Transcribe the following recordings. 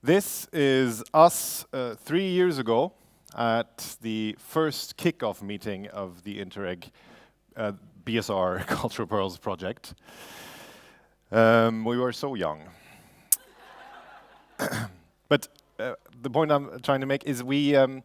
This is us 3 years ago at the first kickoff meeting of the Interreg BSR Cultural Pearls project. We were so young. But the point I'm trying to make is when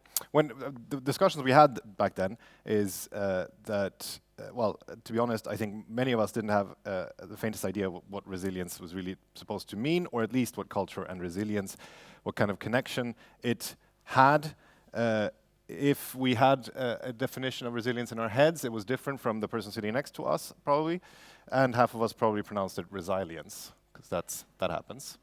the discussions we had back then is that, well, to be honest, I think many of us didn't have the faintest idea what resilience was really supposed to mean, or at least what culture and resilience, what kind of connection it had. If we had a definition of resilience in our heads, it was different from the person sitting next to us, probably, and half of us probably pronounced it resilience, because that happens.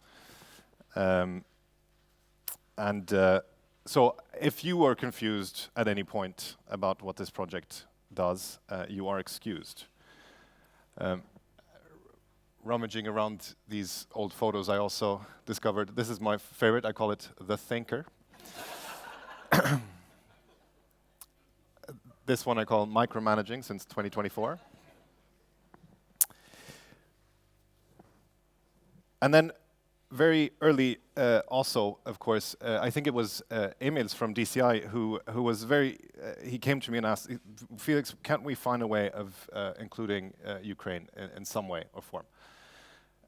So if you are confused at any point about what this project does, you are excused. Rummaging around these old photos, I also discovered, this is my favorite, I call it the thinker. This one I call micromanaging since 2024. And then very early, also, of course, I think it was Emils from DCI who was he came to me and asked, Felix, can't we find a way of including Ukraine in some way or form?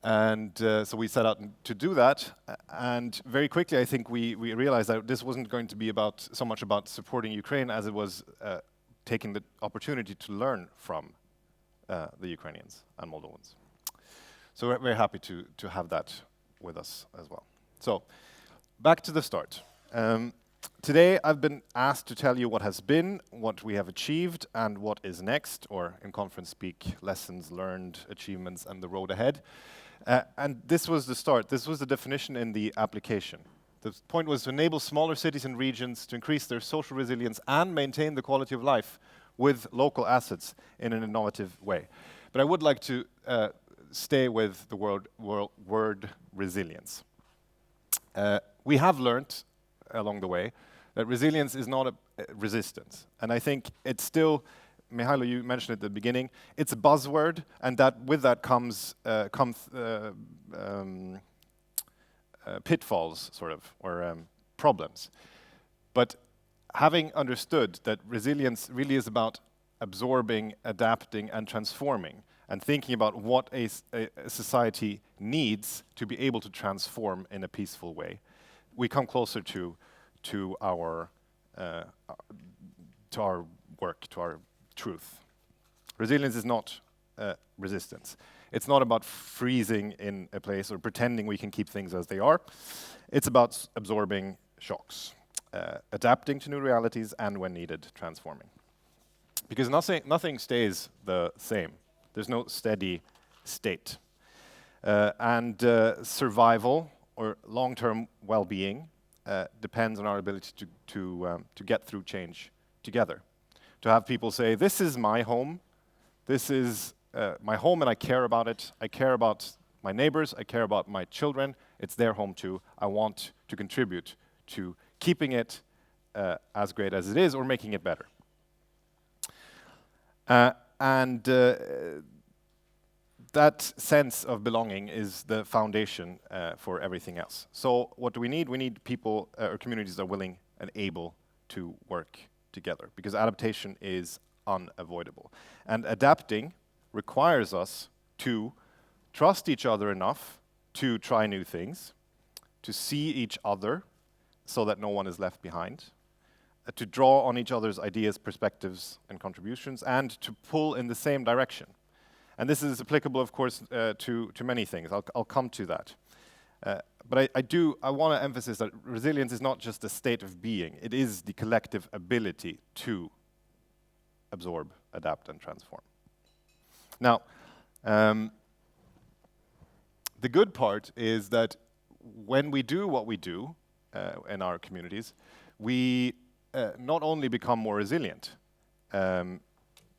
And so we set out to do that, and very quickly I think we realized that this wasn't going to be so much about supporting Ukraine as it was taking the opportunity to learn from the Ukrainians and Moldovans. So we're very happy to have that with us as well. So, back to the start. Today I've been asked to tell you what has been, what we have achieved, and what is next, or in conference speak, lessons learned, achievements, and the road ahead. And this was the start. This was the definition in the application. The point was to enable smaller cities and regions to increase their social resilience and maintain the quality of life with local assets in an innovative way. But I would like to stay with the word resilience. We have learned along the way that resilience is not a resistance. And I think it's still, Mihailo, you mentioned at the beginning, it's a buzzword, and that with that comes pitfalls, sort of, or problems. But having understood that resilience really is about absorbing, adapting, and transforming, and thinking about what a society needs to be able to transform in a peaceful way, we come closer to our work, to our truth. Resilience is not resistance. It's not about freezing in a place or pretending we can keep things as they are. It's about absorbing shocks, adapting to new realities, and when needed, transforming. Because nothing stays the same. There's no steady state. And survival or long-term well-being depends on our ability to get through change together. To have people say, this is my home, this is my home and I care about it, I care about my neighbors, I care about my children, it's their home too, I want to contribute to keeping it as great as it is or making it better. That sense of belonging is the foundation for everything else. So what do we need? We need people or communities that are willing and able to work together, because adaptation is unavoidable. And adapting requires us to trust each other enough to try new things, to see each other so that no one is left behind, to draw on each other's ideas, perspectives, and contributions, and to pull in the same direction. And this is applicable, of course, to many things. I'll come to that. But I want to emphasize that resilience is not just a state of being. It is the collective ability to absorb, adapt, and transform. Now, the good part is that when we do what we do in our communities, we not only become more resilient,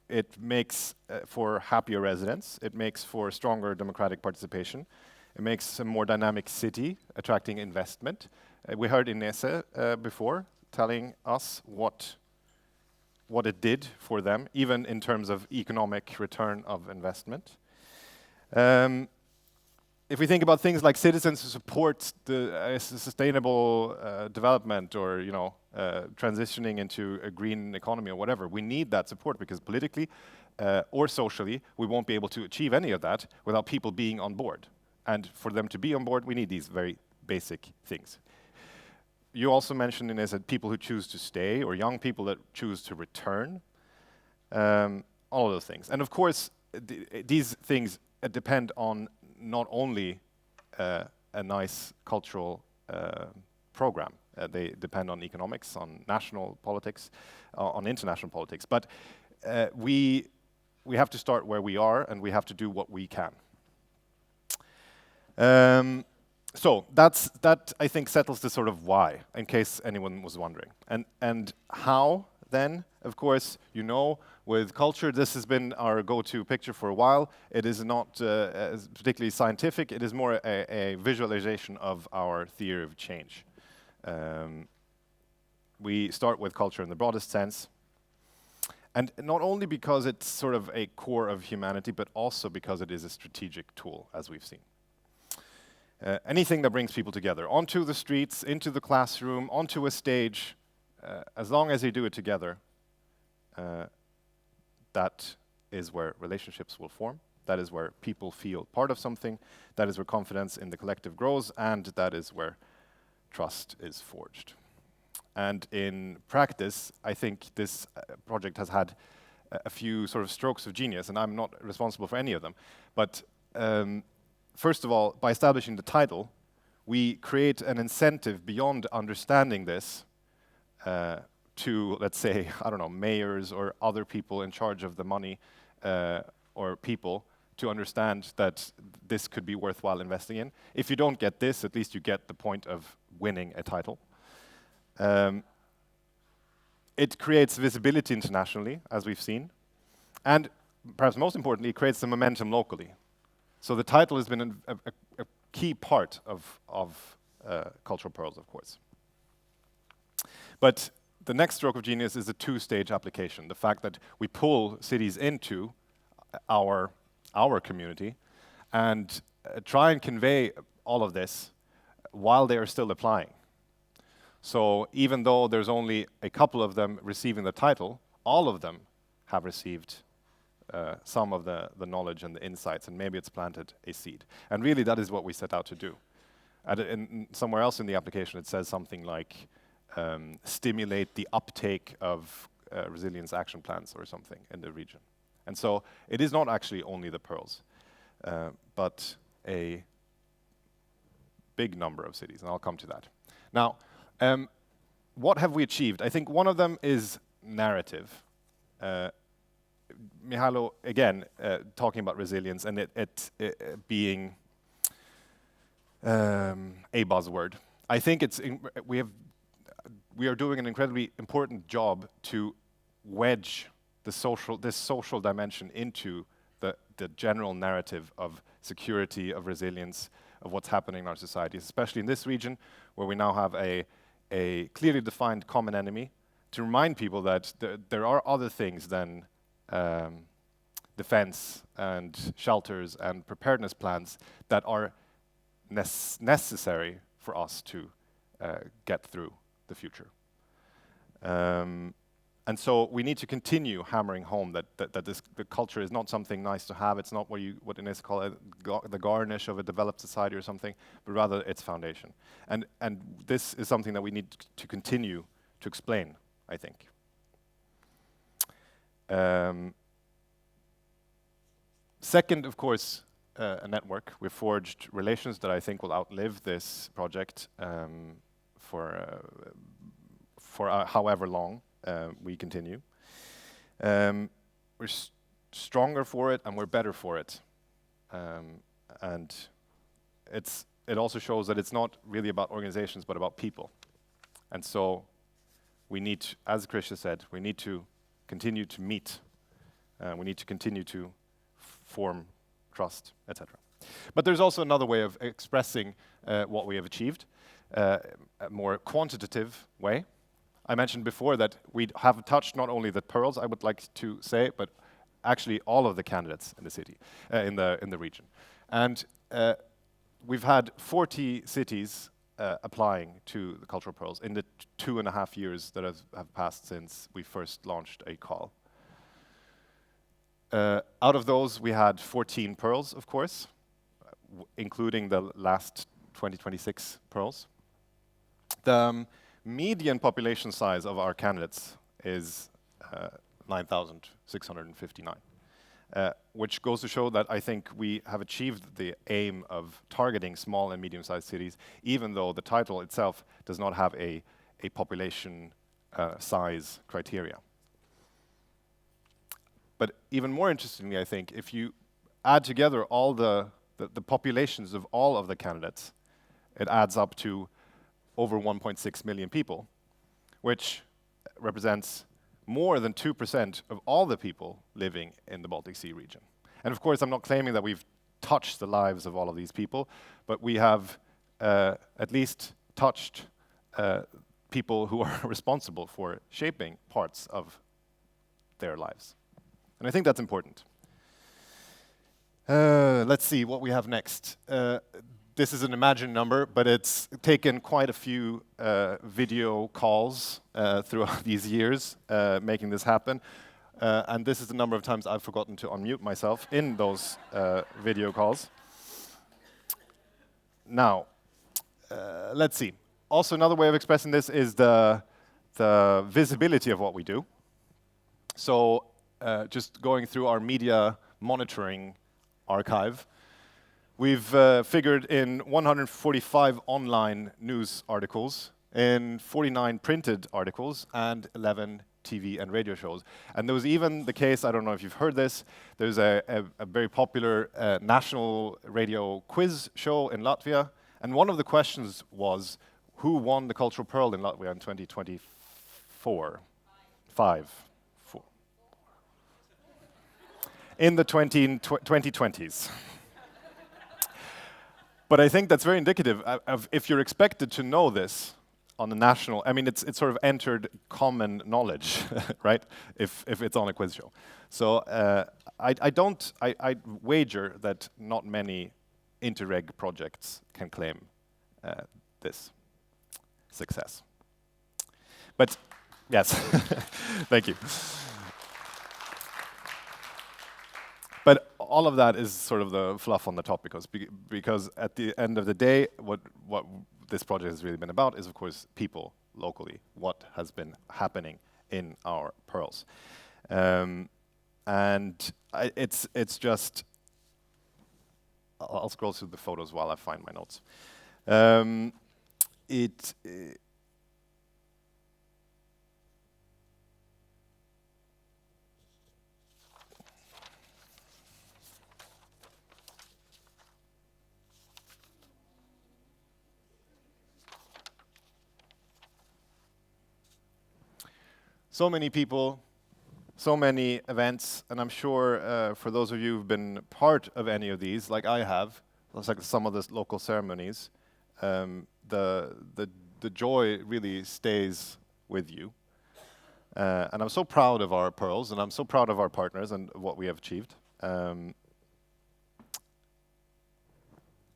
it makes for happier residents, it makes for stronger democratic participation, it makes a more dynamic city, attracting investment. We heard Inese before telling us what it did for them, even in terms of economic return of investment. if we think about things like citizens who support the sustainable development, or transitioning into a green economy or whatever, we need that support, because politically or socially we won't be able to achieve any of that without people being on board. And for them to be on board, we need these very basic things. You also mentioned, Inez, that people who choose to stay, or young people that choose to return, all of those things. And of course, these things depend on not only a nice cultural program. They depend on economics, on national politics, on international politics. But we have to start where we are, and we have to do what we can. So that I think settles the sort of why, in case anyone was wondering. And how then? Of course, with culture, this has been our go-to picture for a while. It is not particularly scientific. It is more a visualization of our theory of change. We start with culture in the broadest sense. And not only because it's sort of a core of humanity, but also because it is a strategic tool, as we've seen. Anything that brings people together, onto the streets, into the classroom, onto a stage, as long as they do it together, that is where relationships will form. That is where people feel part of something. That is where confidence in the collective grows, and that is where trust is forged. And in practice, I think this project has had a few sort of strokes of genius, and I'm not responsible for any of them. But first of all, by establishing the title, we create an incentive beyond understanding this to, let's say, I don't know, mayors or other people in charge of the money or people, to understand that this could be worthwhile investing in. If you don't get this, at least you get the point of winning a title. It creates visibility internationally, as we've seen. And perhaps most importantly, it creates the momentum locally. So the title has been a key part of Cultural Pearls, of course. But the next stroke of genius is the two-stage application, the fact that we pull cities into our community and try and convey all of this while they are still applying. So even though there's only a couple of them receiving the title, all of them have received some of the knowledge and the insights, and maybe it's planted a seed. And really, that is what we set out to do. Somewhere else in the application, it says something like, stimulate the uptake of resilience action plans or something in the region. And so it is not actually only the pearls, but a big number of cities, and I'll come to that. Now, what have we achieved? I think one of them is narrative. Mihailo, again, talking about resilience and it being a buzzword. I think we are doing an incredibly important job to wedge this social dimension into the general narrative of security, of resilience, of what's happening in our societies, especially in this region, where we now have a clearly defined common enemy, to remind people that there are other things than defense and shelters and preparedness plans that are necessary for us to get through the future. And so we need to continue hammering home that the culture is not something nice to have. It's not what Inez called the garnish of a developed society or something, but rather its foundation. And this is something that we need to continue to explain, I think. Second, of course, a network. We've forged relations that I think will outlive this project for however long we continue. We're stronger for it, and we're better for it. And it also shows that it's not really about organizations, but about people. And so we need, as Christian said, we need to continue to meet. We need to continue to form trust, etc. But there's also another way of expressing what we have achieved, a more quantitative way. I mentioned before that we have touched not only the pearls, I would like to say, but actually all of the candidates in the city, in the region. And we've had 40 cities applying to the Cultural Pearls in the 2.5 years that have passed since we first launched a call. Out of those, we had 14 pearls, of course, including the last 2026 pearls. The median population size of our candidates is 9,659, which goes to show that I think we have achieved the aim of targeting small and medium-sized cities, even though the title itself does not have a population size criteria. But even more interestingly, I think, if you add together all the populations of all of the candidates, it adds up to over 1.6 million people, which represents more than 2% of all the people living in the Baltic Sea region. And of course, I'm not claiming that we've touched the lives of all of these people, but we have at least touched people who are responsible for shaping parts of their lives. And I think that's important. Let's see what we have next. This is an imagined number, but it's taken quite a few video calls throughout these years making this happen. And this is the number of times I've forgotten to unmute myself in those video calls. Now, let's see. Also, another way of expressing this is the visibility of what we do. So, just going through our media monitoring archive, we've figured in 145 online news articles, in 49 printed articles, and 11 TV and radio shows. And there was even the case, I don't know if you've heard this, there's a very popular national radio quiz show in Latvia, and one of the questions was, who won the Cultural Pearl in Latvia in 2024? Five. In the 2020s. But I think that's very indicative of if you're expected to know this on the national, I mean, it's sort of entered common knowledge, right? If it's on a quiz show. So I wager that not many Interreg projects can claim this success. But yes, thank you. But all of that is sort of the fluff on the top, because at the end of the day, what this project has really been about is, of course, people locally, what has been happening in our pearls. And it's just, I'll scroll through the photos while I find my notes. So many people, so many events, and I'm sure for those of you who've been part of any of these, like I have, like some of the local ceremonies, the joy really stays with you. And I'm so proud of our pearls, and I'm so proud of our partners and what we have achieved.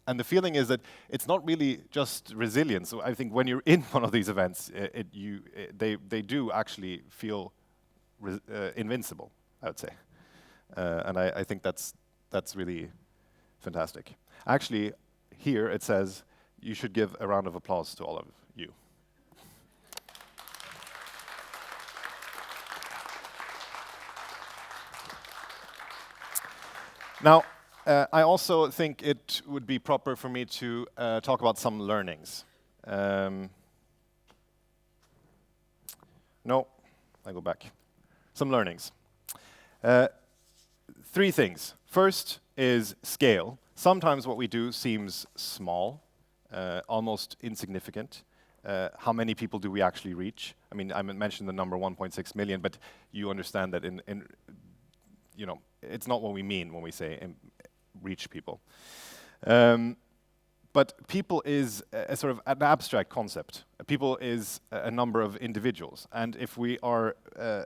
And the feeling is that it's not really just resilience. So I think when you're in one of these events, they do actually feel invincible, I would say. And I think that's really fantastic. Actually, here it says you should give a round of applause to all of you. Now, I also think it would be proper for me to talk about some learnings. No, I go back. Some learnings. 3 things. First is scale. Sometimes what we do seems small, almost insignificant. How many people do we actually reach? I mean, I mentioned the number 1.6 million, but you understand that you know, it's not what we mean when we say reach people. But people is a sort of an abstract concept. People is a number of individuals. And if we are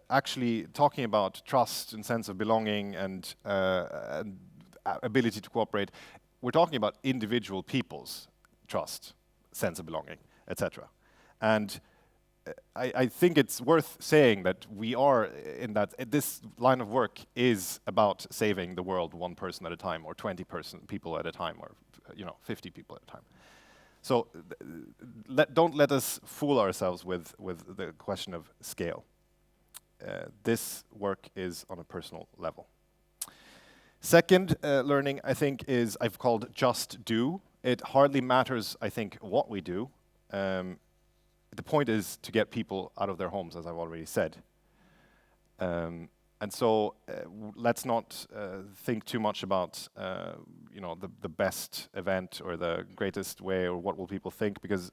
actually talking about trust and sense of belonging and ability to cooperate, we're talking about individual people's trust, sense of belonging, etc. And I think it's worth saying that we are in that this line of work is about saving the world one person at a time, or 20 people at a time, or 50 people at a time. So don't let us fool ourselves with the question of scale. This work is on a personal level. Second learning, I think, is I've called just do. It hardly matters, I think, what we do. The point is to get people out of their homes, as I've already said. And so let's not think too much about the best event or the greatest way or what will people think, because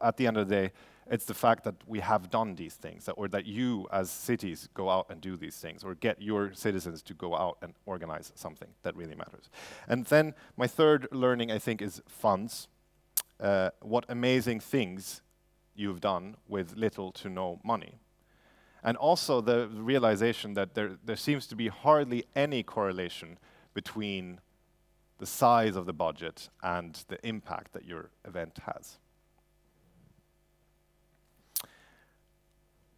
at the end of the day, it's the fact that we have done these things, or that you as cities go out and do these things, or get your citizens to go out and organize something that really matters. And then my third learning, I think, is funds. What amazing things you've done with little to no money. And also the realization that there seems to be hardly any correlation between the size of the budget and the impact that your event has.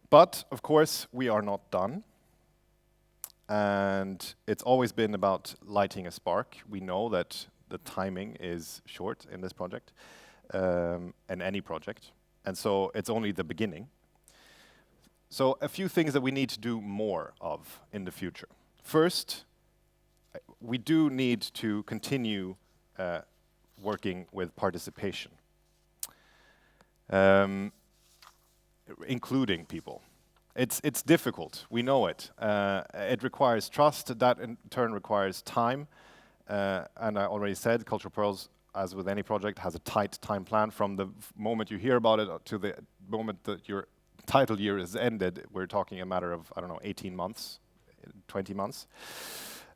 But, of course, we are not done. And it's always been about lighting a spark. We know that the timing is short in this project, and any project. And so it's only the beginning. So a few things that we need to do more of in the future. First, we do need to continue working with participation, including people. It's difficult, we know it. It requires trust, that in turn requires time. And I already said, Cultural Pearls, as with any project, has a tight time plan. From the moment you hear about it to the moment that your title year is ended, we're talking a matter of, 18 months, 20 months.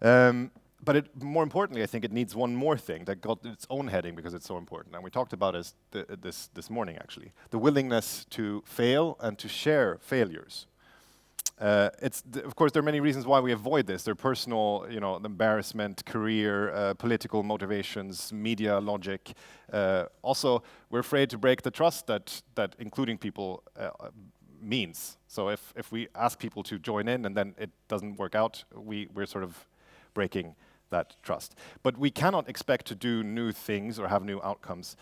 But more importantly, I think it needs one more thing that got its own heading because it's so important. And we talked about it this morning, actually. The willingness to fail and to share failures. Of course, there are many reasons why we avoid this. There are personal, embarrassment, career, political motivations, media logic. Also, we're afraid to break the trust that including people means. So if we ask people to join in and then it doesn't work out, we're sort of breaking that trust. But we cannot expect to do new things or have new outcomes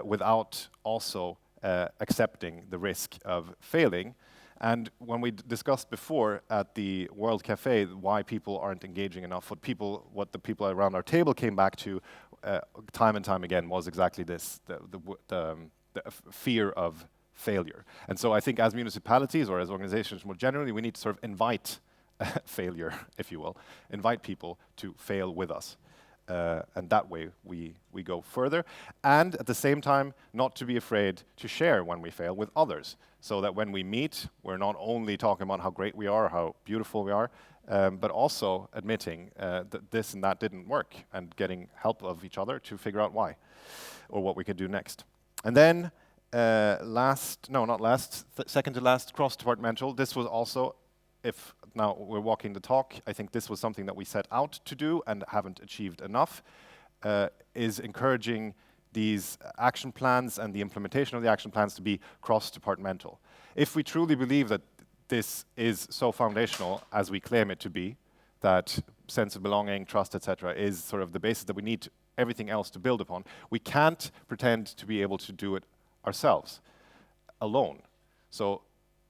without also accepting the risk of failing. And when we discussed before at the World Cafe why people aren't engaging enough, what the people around our table came back to time and time again was exactly this, the fear of failure. And so I think as municipalities or as organizations more generally, we need to sort of invite failure, if you will, invite people to fail with us. And that way we go further. And at the same time, not to be afraid to share when we fail with others. So that when we meet, we're not only talking about how great we are, how beautiful we are, but also admitting that this and that didn't work and getting help of each other to figure out why or what we can do next. And then second to last, cross-departmental. This was also, if now we're walking the talk, I think this was something that we set out to do and haven't achieved enough, is encouraging these action plans and the implementation of the action plans to be cross-departmental. If we truly believe that this is so foundational as we claim it to be, that sense of belonging, trust, etc., is sort of the basis that we need everything else to build upon, we can't pretend to be able to do it ourselves, alone. So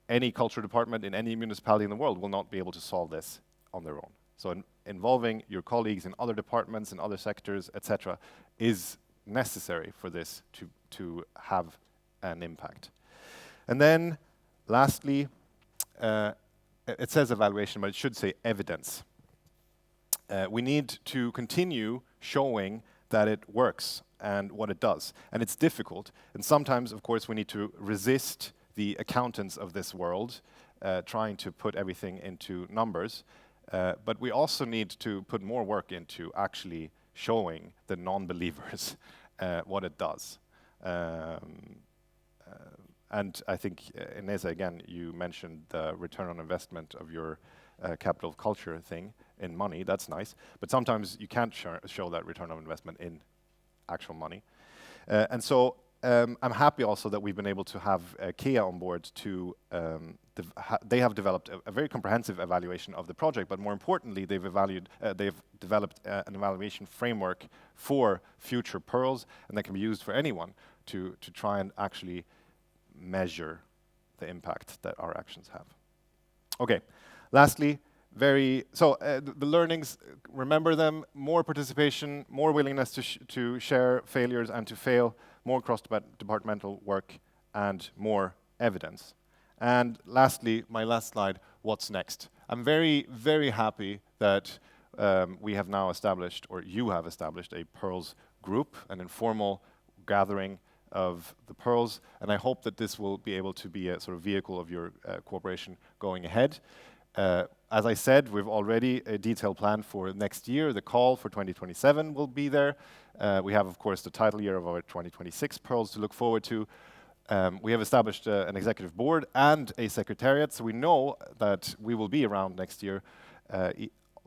any culture department in any municipality in the world will not be able to solve this on their own. So involving your colleagues in other departments and other sectors, etc., is necessary for this to have an impact. And then, lastly, it says evaluation, but it should say evidence. We need to continue showing that it works and what it does. And it's difficult. And sometimes, of course, we need to resist the accountants of this world trying to put everything into numbers. But we also need to put more work into actually showing the non-believers what it does. And I think, Ineza, again, you mentioned the return on investment of your capital of culture thing in money. That's nice. But sometimes you can't show that return on investment in actual money. And so I'm happy also that we've been able to have Kia on board to, they have developed a very comprehensive evaluation of the project, but more importantly, they've developed an evaluation framework for future Pearls, and that can be used for anyone to try and actually measure the impact that our actions have. Okay, lastly, the learnings, remember them: more participation, more willingness to share failures and to fail, more cross-departmental work, and more evidence. And lastly, my last slide, what's next? I'm very, very happy that we have now established, or you have established, a Pearls group, an informal gathering of the Pearls, and I hope that this will be able to be a sort of vehicle of your cooperation going ahead. As I said, we've already a detailed plan for next year. The call for 2027 will be there. We have, of course, the title year of our 2026 Pearls to look forward to. We have established an executive board and a secretariat, so we know that we will be around next year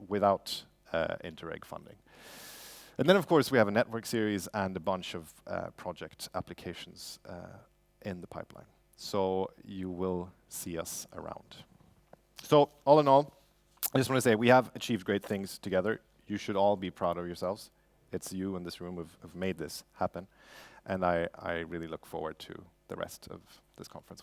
without Interreg funding. And then, of course, we have a network series and a bunch of project applications in the pipeline. So you will see us around. So all in all, I just want to say we have achieved great things together. You should all be proud of yourselves. It's you in this room who've made this happen. And I really look forward to the rest of this conference with you.